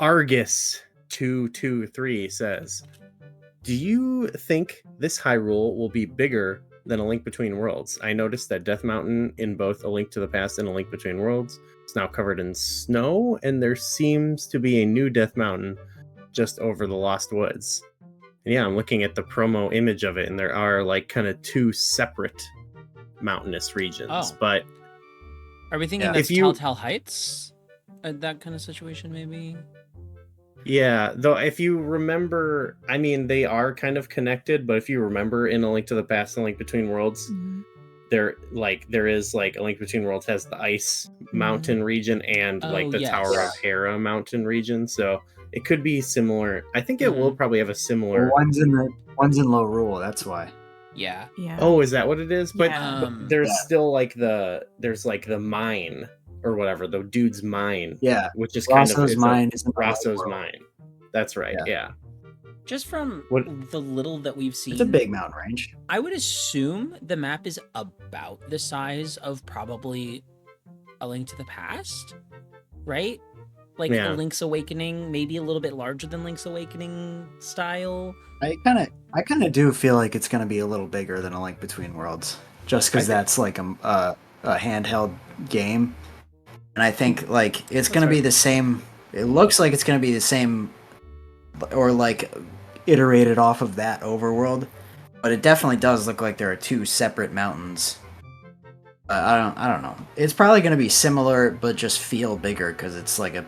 Argus 223 says, do you think this Hyrule will be bigger than A Link Between Worlds? I noticed that Death Mountain in both A Link to the Past and A Link Between Worlds is now covered in snow, and there seems to be a new Death Mountain just over the Lost Woods. And yeah, I'm looking at the promo image of it, and there are like kind of two separate mountainous regions. But are we thinking that's Telltale Heights? That kind of situation, maybe? Yeah, though if you remember, I mean, they are kind of connected, but if you remember in A Link to the Past and A Link Between Worlds, there is like A Link Between Worlds has the ice mountain region and like the Tower of Hera mountain region, so it could be similar. I think it will probably have a similar. One's in Lorule, that's why. Yeah. Oh, is that what it is? But, but there's still like the mine or whatever, the dude's mine. Yeah, which is Rosso's mine. Rosso's mine. That's right. Yeah. Just from the little that we've seen, it's a big mountain range. I would assume the map is about the size of probably A Link to the Past, right? Like a Link's Awakening, maybe a little bit larger than Link's Awakening style. I kind of do feel like it's going to be a little bigger than A Link Between Worlds, just because that's like a handheld game, and I think like it's going to be the same. It looks like it's going to be the same, or like iterated off of that overworld, but it definitely does look like there are two separate mountains. I don't know. It's probably going to be similar, but just feel bigger because it's like a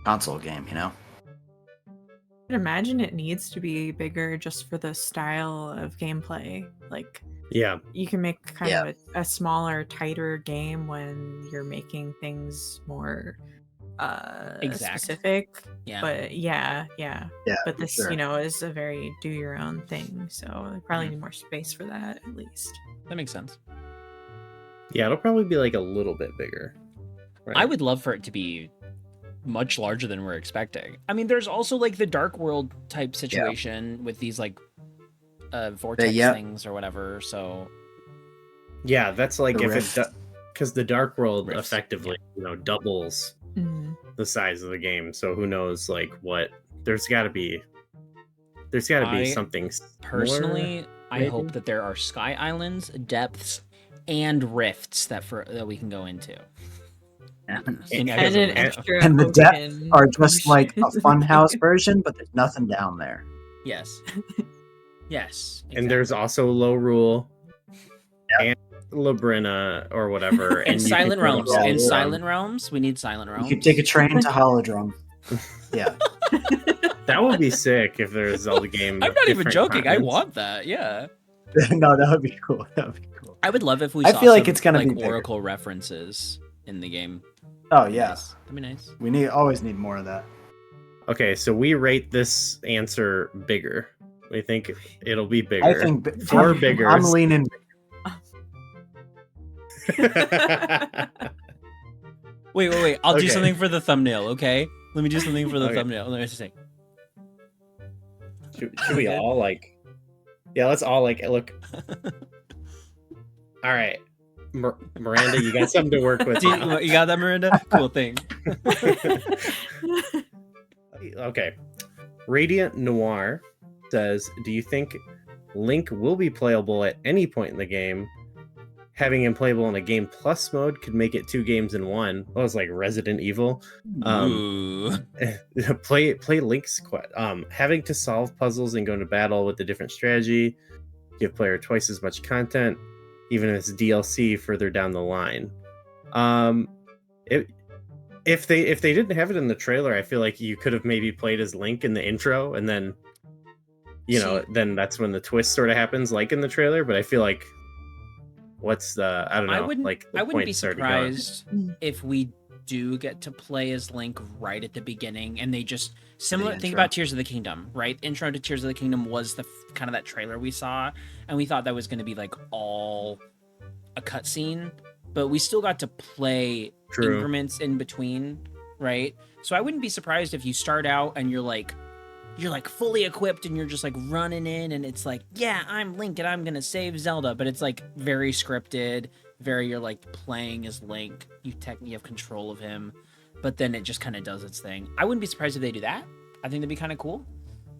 console game, you know? I imagine it needs to be bigger just for the style of gameplay. Like, you can make kind of a smaller, tighter game when you're making things more specific. But but this is a very do your own thing, so they probably need more space for that, at least. That makes sense. Yeah, it'll probably be like a little bit bigger, right? I would love for it to be much larger than we're expecting. I mean, there's also like the Dark World type situation with these like vortex things or whatever, so that's like if it because the Dark World effectively doubles the size of the game, so who knows like what there's got to be something personally similar, I hope that there are sky islands, depths, and rifts that we can go into, and the depths are just like a funhouse version, but there's nothing down there. Yes exactly. And there's also Lorule and Labrina or whatever, and Silent Realms. In Silent Realms, we need Silent Realms. You could take a train to Holodrum. Yeah. That would be sick if there's a Zelda game. I'm not even joking. I want that. Yeah. No, that would be cool. I would love if we. I feel like it's gonna be Oracle bigger. references in the game. Oh yeah, that'd be nice. We always need more of that. Okay, so we rate this answer bigger. We think it'll be bigger. I think four bigger. I'm leaning. Wait. I'll do something for the thumbnail. Okay, let me do something for the thumbnail. Let me just say. Should we all like? Yeah, let's all like look. All right, Miranda, you got something to work with. You got that, Miranda? Cool thing. Okay, Radiant Noir says, "Do you think Link will be playable at any point in the game? Having him playable in a Game Plus mode could make it 2 games in one." Well, it's like Resident Evil. Play Link's quest. Having to solve puzzles and go into battle with a different strategy, give player twice as much content, even if it's DLC further down the line. If they didn't have it in the trailer, I feel like you could have maybe played as Link in the intro, and then then that's when the twist sort of happens, like in the trailer. But I feel like I wouldn't be surprised if we do get to play as Link right at the beginning, and they just think about Tears of the Kingdom, right? Intro to Tears of the Kingdom was the kind of that trailer we saw, and we thought that was going to be like all a cutscene, but we still got to play increments in between, right? So I wouldn't be surprised if you start out and you're like fully equipped and you're just like running in, and it's like, yeah, I'm Link and I'm gonna save Zelda, but it's like very scripted, you're like playing as Link, you have control of him. but then it just kind of does its thing. I wouldn't be surprised if they do that. I think that'd be kind of cool.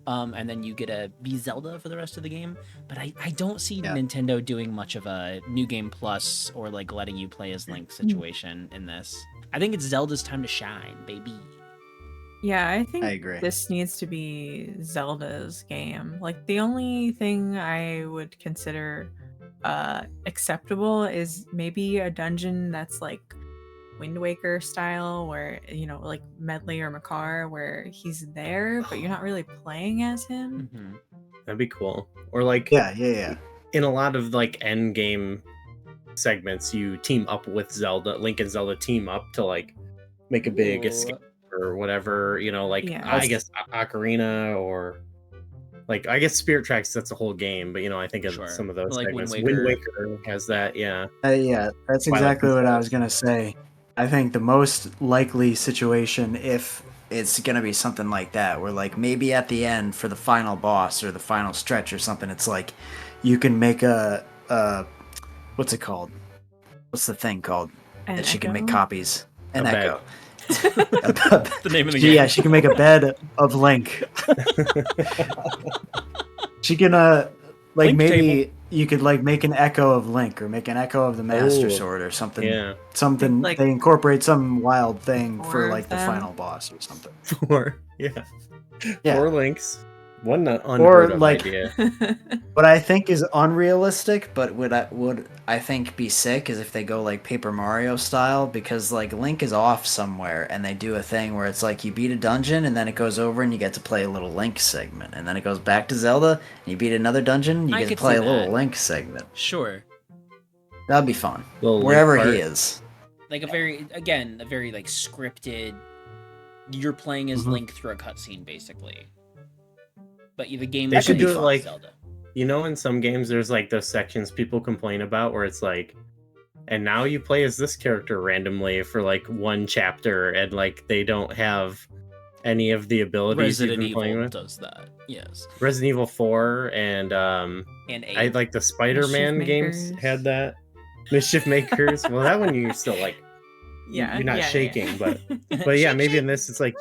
And then you get to be Zelda for the rest of the game. But I don't see Nintendo doing much of a New Game Plus or like letting you play as Link situation in this. I think it's Zelda's time to shine, baby. Yeah, I think I agree. This needs to be Zelda's game. Like, the only thing I would consider acceptable is maybe a dungeon that's like Wind Waker style, where, you know, like Medley or Makar, where he's there but you're not really playing as him. Mm-hmm. That'd be cool. Or like yeah. In a lot of like end game segments, you team up with Zelda. Link and Zelda team up to like make a big escape or whatever. You know, like I guess Ocarina or like I guess Spirit Tracks. That's a whole game, but you know I think of some of those like segments. Wind Waker has that. Yeah. That's exactly what I was gonna say. I think the most likely situation, if it's gonna be something like that, where like maybe at the end for the final boss or the final stretch or something, it's like you can make a what's it called? What's the thing called? That she can make copies. An echo. The name of the game. Yeah, she can make a bed of Link. She can like Link maybe table. You could like make an echo of Link or make an echo of the Master Sword or something. Yeah. Something like, they incorporate some wild thing for like the final boss or something. Four Links. One unheard of idea. What I think is unrealistic, but would I think be sick is if they go like Paper Mario style, because like Link is off somewhere and they do a thing where it's like you beat a dungeon and then it goes over and you get to play a little Link segment, and then it goes back to Zelda and you beat another dungeon, you get to play a little Link segment. Sure. That'd be fun. Wherever he is. Like a very like scripted, you're playing as Link through a cutscene basically. But the game they should do it like Zelda. You know, in some games there's like those sections people complain about where it's like, and now you play as this character randomly for like one chapter, and like they don't have any of the abilities you've been playing with. Does that? Yes. Resident Evil 4 and 8. I like the Spider-Man games had that. Mischief Makers. Well, that one you're still like, you're not shaking, but yeah, maybe in this it's like.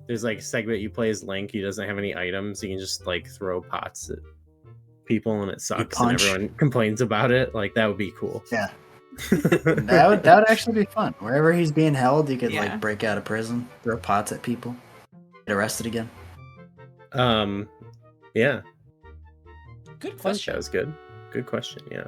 There's like a segment you play as Link. He doesn't have any items. He can just like throw pots at people, and it sucks. And everyone complains about it. Like that would be cool. Yeah, that would actually be fun. Wherever he's being held, you could like break out of prison, throw pots at people, get arrested again. Yeah. Good question. That was good. Good question. Yeah.